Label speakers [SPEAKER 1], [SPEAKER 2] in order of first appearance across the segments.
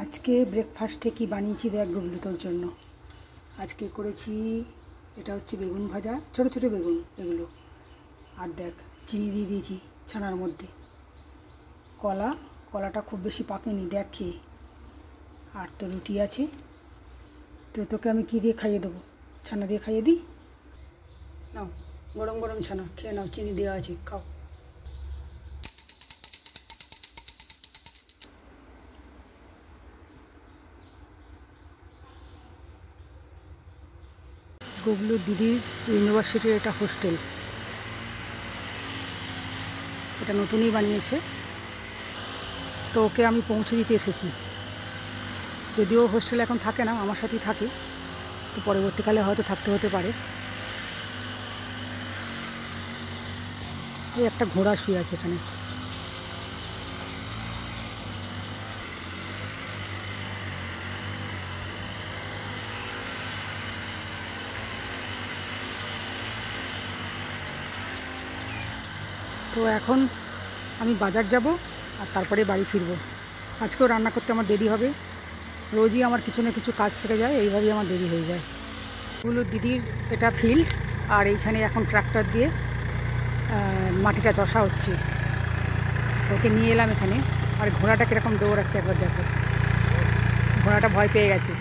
[SPEAKER 1] আজকে ব্রেকফাস্টে কি বানিয়েছি দেখ গুবলু তোর জন্য। আজকে করেছি, এটা হচ্ছে বেগুন ভাজা, ছোটো ছোটো বেগুন এগুলো, আর দেখ চিনি দিয়ে দিয়েছি ছানার মধ্যে, কলাটা খুব বেশি পাকেনি দেখ খেয়ে, আর তো রুটি আছে। তো তোকে আমি কী দিয়ে খাইয়ে দেবো? ছানা দিয়ে খাইয়ে দিই, নাও গরম গরম ছানা খেয়ে নাও, চিনি দেওয়া আছে, খাও। গুবলু দিদির ইউনিভার্সিটির এটা হোস্টেল, এটা নতুনই বানিয়েছে। তো ওকে আমি পৌঁছে দিতে এসেছি, যদিও হোস্টেলে এখন থাকে না, আমার সাথেই থাকে, তো পরবর্তীকালে হয়তো থাকতে হতে পারে। এই একটা ঘোড়া শুয়ে আছে এখানে। তো এখন আমি বাজার যাব আর তারপরে বাড়ি ফিরব। আজকেও রান্না করতে আমার দেরি হবে, রোজই আমার কিছু না কিছু কাজ থেকে যায়, এইভাবেই আমার দেরি হয়ে যায়। এগুলো দিদির এটা ফিল্ড, আর এইখানে এখন ট্রাক্টর দিয়ে মাটিটা চষা হচ্ছে। ওকে নিয়ে এলাম এখানে, আর ঘোড়াটা কীরকম দৌড়াচ্ছে একবার দেখো, ঘোড়াটা ভয় পেয়ে গেছে।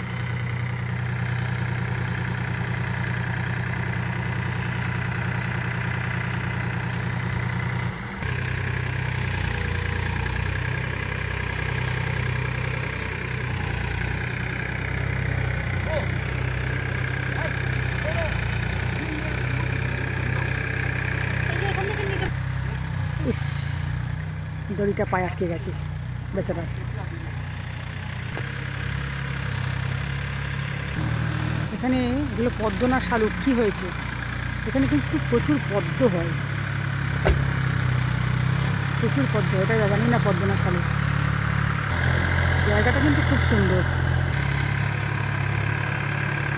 [SPEAKER 1] ইস, দড়িটা পায়ে আটকে গেছে বেচারা। এখানে এগুলো পদ্ম না শালুক কী হয়েছে, এখানে কিন্তু প্রচুর পদ্ম হয়, প্রচুর পদ্ম, এটা জানি না পদ্ম না শালুক। জায়গাটা কিন্তু খুব সুন্দর,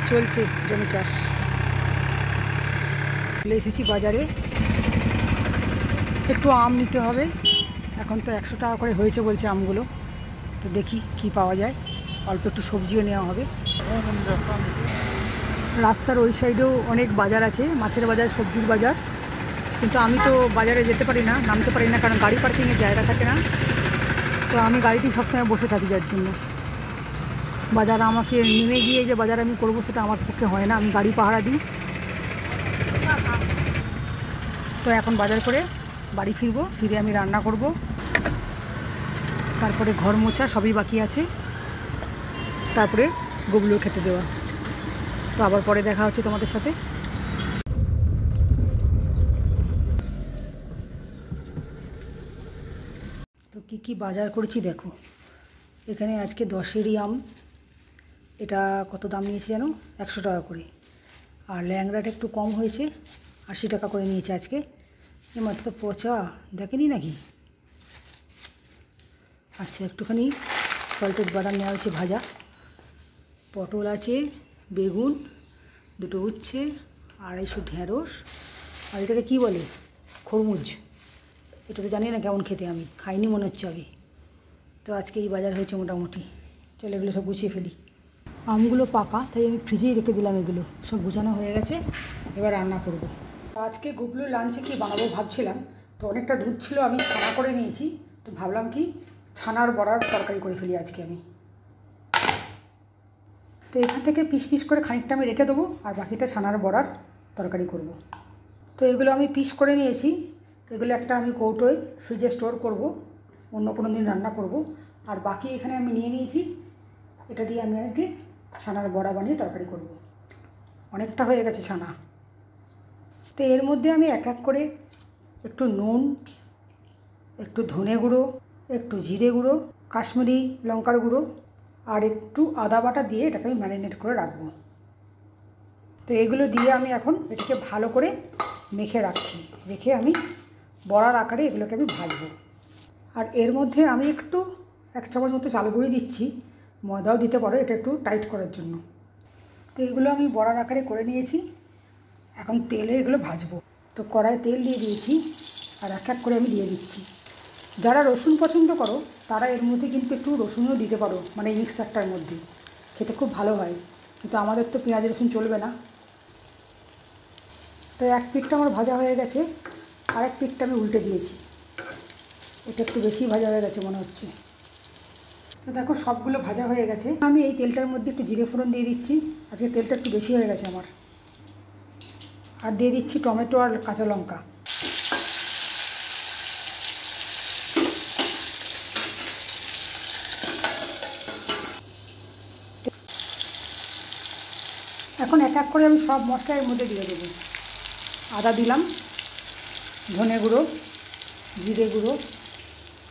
[SPEAKER 1] চলছে জমি চাষ। চলে এসেছি বাজারে, একটু আম নিতে হবে। এখন তো 100 টাকা করে হয়েছে বলছে আমগুলো, তো দেখি কি পাওয়া যায়, অল্প একটু সবজিও নেওয়া হবে। রাস্তার ওই সাইডেও অনেক বাজার আছে, মাছের বাজার, সবজির বাজার, কিন্তু আমি তো বাজারে যেতে পারি না, নামতে পারি না, কারণ গাড়ি পার্কিংয়ের জায়গা থাকে না। তো আমি গাড়িতেই সবসময় বসে থাকি, যার জন্য বাজার আমাকে নেমে গিয়ে যে বাজার আমি করবো সেটা আমার পক্ষে হয় না, আমি গাড়ি পাহারা দিই। তো এখন বাজার করে বাড়ি ফিরবো, ফিরে আমি রান্না করব, তারপরে ঘর মোছা সবই বাকি আছে, তারপরে গুবলুর খেতে দেওয়া। তো আবার পরে দেখা হচ্ছে তোমাদের সাথে। তো কি কি বাজার করেছি দেখো, এখানে আজকে 10-এরই আম, এটা কত দাম নিয়েছে জানো, 100 টাকা করে। আর ল্যাংড়াটা একটু কম হয়েছে, 80 টাকা করে নিয়েছে আজকে। এমাত্র তো পচা, দেখেনি নাকি। আচ্ছা, একটুখানি সল্টেড বাদাম নেওয়া হয়েছে ভাজা, পটল আছে, বেগুন, 2টো উচ্ছে, 250 ঢেঁড়স, আর এটাকে কী বলে, খরমুজ। এটা তো জানি না কেমন খেতে, আমি খাইনি মনে হচ্ছে আগে। তো আজকে এই বাজার হয়েছে মোটামুটি। চলো এগুলো সব গুছিয়ে ফেলি। আমগুলো পাকা, তাই আমি ফ্রিজেই রেখে দিলাম, এগুলো সব গুছানো হয়ে গেছে, এবার রান্না করব। আজকে গুবলুর লাঞ্চে কি বানাবো ভাবছিলাম, তো অনেকটা দুধ ছিল, আমি ছানা করে নিয়েছি, তো ভাবলাম কি ছানার বড়ার তরকারি করে ফেলি আজকে আমি। তো এখান থেকে পিস পিস করে খানিকটা আমি রেখে দেবো, আর বাকিটা ছানার বড়ার তরকারি করব। তো এগুলো আমি পিস করে নিয়েছি, এগুলো একটা আমি কৌটোয় ফ্রিজে স্টোর করব, অন্য কোনো দিন রান্না করব। আর বাকি এখানে আমি নিয়ে নিয়েছি, এটা দিয়ে আমি আজকে ছানার বড়া বানিয়ে তরকারি করব। অনেকটা হয়ে গেছে ছানা। তো এর মধ্যে আমি এক এক করে একটু নুন, একটু ধনে গুঁড়ো, একটু জিরে গুঁড়ো, কাশ্মীরি লঙ্কার গুঁড়ো, আর একটু আদা বাটা দিয়ে এটাকে আমি ম্যারিনেট করে রাখবো। তো এগুলো দিয়ে আমি এখন এটাকে ভালো করে মেখে রাখছি, রেখে আমি বড়ার আকারে এগুলোকে আমি ভাজবো। আর এর মধ্যে আমি একটু 1 চামচ মতো চাল গুঁড়ি দিচ্ছি, ময়দাও দিতে পারো, এটা একটু টাইট করার জন্য। তো এগুলো আমি বড়ার আকারে করে নিয়েছি, এখন তেলে এগুলো ভাজবো। তো কড়াই তেল দিয়ে দিয়েছি, আর এক এক করে আমি দিয়ে দিচ্ছি। যারা রসুন পছন্দ করো তারা এর মধ্যে কিন্তু একটু রসুনও দিতে পারো, মানে এই মিক্সারটার মধ্যে খেতে খুব ভালো হয়, কিন্তু আমাদের তো পেঁয়াজ রসুন চলবে না। তো এক পিঠটা আমার ভাজা হয়ে গেছে, আর এক পিঠটা আমি উল্টে দিয়েছি। এটা একটু বেশি ভাজা হয়ে গেছে মনে হচ্ছে। তো দেখো সবগুলো ভাজা হয়ে গেছে। আমি এই তেলটার মধ্যে একটু জিরে ফোড়ন দিয়ে দিচ্ছি, আজকে তেলটা একটু বেশি হয়ে গেছে আমার। আর দিয়ে দিচ্ছি টমেটো আর কাঁচা লঙ্কা। এখন এক এক করে আমি সব মশলা এর মধ্যে দিয়ে দেবো। আদা দিলাম, ধনে গুঁড়ো, জিরে গুঁড়ো,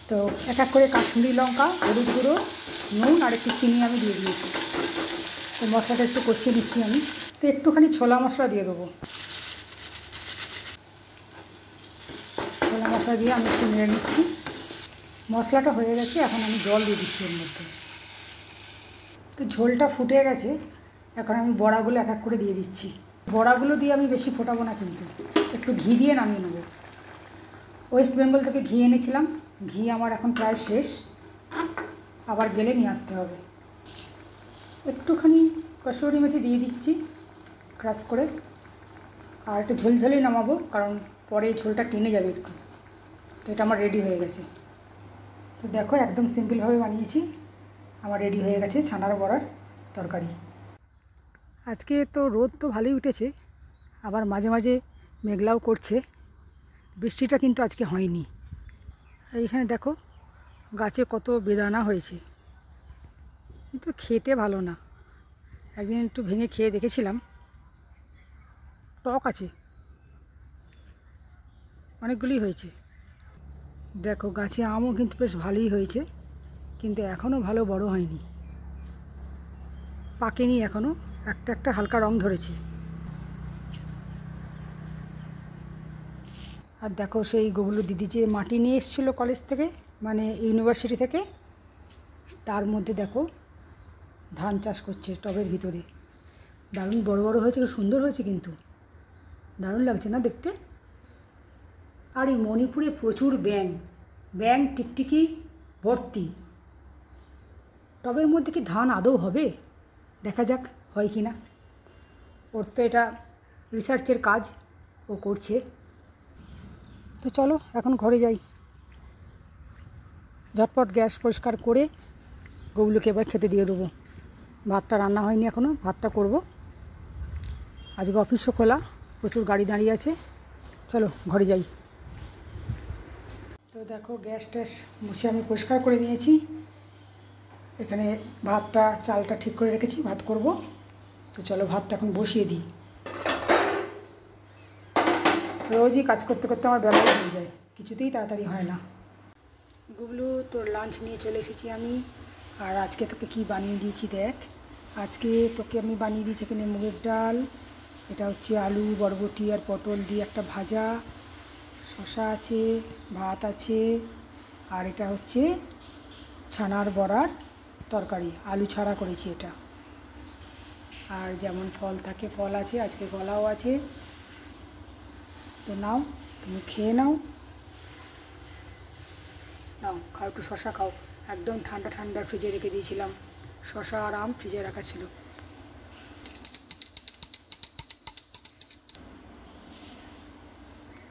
[SPEAKER 1] তো এক এক করে কাশ্মীরি লঙ্কা, হলুদ গুঁড়ো, নুন আর একটু চিনি আমি দিয়ে দিয়েছি। তো মশলাটা একটু কষিয়ে নিচ্ছি আমি। তো একটুখানি ছোলা মশলা দিয়ে দেবো। ছোলা মশলা দিয়ে আমি একটু নেড়ে নিচ্ছি। মশলাটা হয়ে গেছে, এখন আমি জল দিয়ে দিচ্ছি এর মধ্যে। তো ঝোলটা ফুটে গেছে, এখন আমি বড়াগুলো এক এক করে দিয়ে দিচ্ছি। বড়াগুলো দিয়ে আমি বেশি ফোটাবো না, কিন্তু একটু ঘি দিয়ে নামিয়ে নেবো। ওয়েস্ট বেঙ্গল থেকে ঘি এনেছিলাম, ঘি আমার এখন প্রায় শেষ, আবার গেলে নিয়ে আসতে হবে। একটুখানি কসুরি মেথি দিয়ে দিচ্ছি ক্রাশ করে, আর একটু ঝোলঝোলই নামাবো, কারণ পরে ঝোলটা টেনে যাবে একটু। তো এটা আমার রেডি হয়ে গেছে। তো দেখো একদম সিম্পলভাবে বানিয়েছি, আমার রেডি হয়ে গেছে ছানার বড়ার তরকারি। আজকে তো রোদ তো ভালোই উঠেছে, আবার মাঝে মাঝে মেঘলাও করছে। বৃষ্টিটা কিন্তু আজকে হয়নি। এইখানে দেখো গাছে কত বেদানা হয়েছে, কিন্তু খেতে ভালো না। একদিন একটু ভেঙে খেয়ে দেখেছিলাম, টক আছে, অনেকগুলি হয়েছে। দেখো গাছে আমও কিন্তু বেশ ভালোই হয়েছে, কিন্তু এখনও ভালো বড় হয়নি, পাকেনি এখনও, একটা একটা হালকা রং ধরেছে। আর দেখো সেই গোবলু দিদি যে মাটি নিয়ে এসেছিলো কলেজ থেকে, মানে ইউনিভার্সিটি থেকে, তার মধ্যে দেখো ধান চাষ করছে টবের ভিতরে। দারুণ বড় বড় হয়েছে, খুব সুন্দর হয়েছে, কিন্তু দারুণ লাগছে না দেখতে। আর এই মণিপুরে প্রচুর ব্যাঙ, ব্যাঙ টিকটিকি ভর্তি। টবের মধ্যে কি ধান আদৌ হবে? দেখা যাক হয় কি না। ওর তো এটা রিসার্চের কাজ, ও করছে। তো চলো এখন ঘরে যাই, ঝটপট গ্যাস পরিষ্কার করে গবলুকে এবার খেতে দিয়ে দেবো। ভাতটা রান্না হয়নি এখনও, ভাতটা করব। আজকে অফিসও খোলা, প্রচুর গাড়ি দাঁড়িয়ে আছে। চলো ঘরে যাই। তো দেখো গ্যাস ট্যাস মুছে আমি পরিষ্কার করে নিয়েছি। এখানে ভাতটা চালটা ঠিক করে রেখেছি, ভাত করব। তো চলো ভাতটা এখন বসিয়ে দিই। রোজই কাজ করতে করতে আমার বেলা হয়ে যায়, কিছুতেই তাড়াতাড়ি হয় না। গুবলু তোর লাঞ্চ নিয়ে চলে এসেছি আমি। আর আজকে তোকে কি বানিয়ে দিয়েছি দেখ। আজকে তোকে আমি বানিয়ে দিয়েছি এখানে মুগের ডাল, এটা হচ্ছে আলু বরবটি আর পটল দিয়ে একটা ভাজা, শসা আছে, ভাত আছে, আর এটা হচ্ছে ছানার বড়ার তরকারি, আলু ছাড়া করেছি এটা। আর যেমন ফল থাকে ফল আছে, আজকে কলাও আছে। তো নাও, তুমি খেয়ে নাও, নাও খাও, একটু শসা খাও। একদম ঠান্ডা ঠান্ডা ফ্রিজে রেখে দিয়েছিলাম, শসা আর আম ফ্রিজে রাখা ছিল।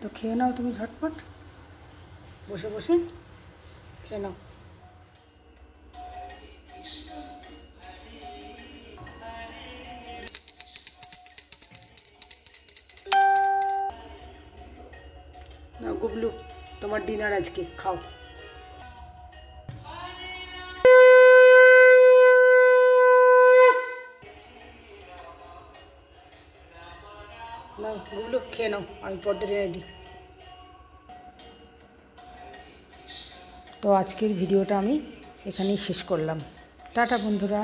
[SPEAKER 1] তো খেয়ে নাও তুমি ঝটপট, বসে বসে খেয়ে নাও। নাও গুবলু, তোমার ডিনার আজকে খাও। নাও গুবলু খেয়ে নাও, আমি পর্দা রেডি। তো আজকের ভিডিওটা আমি এখানেই শেষ করলাম। টাটা বন্ধুরা।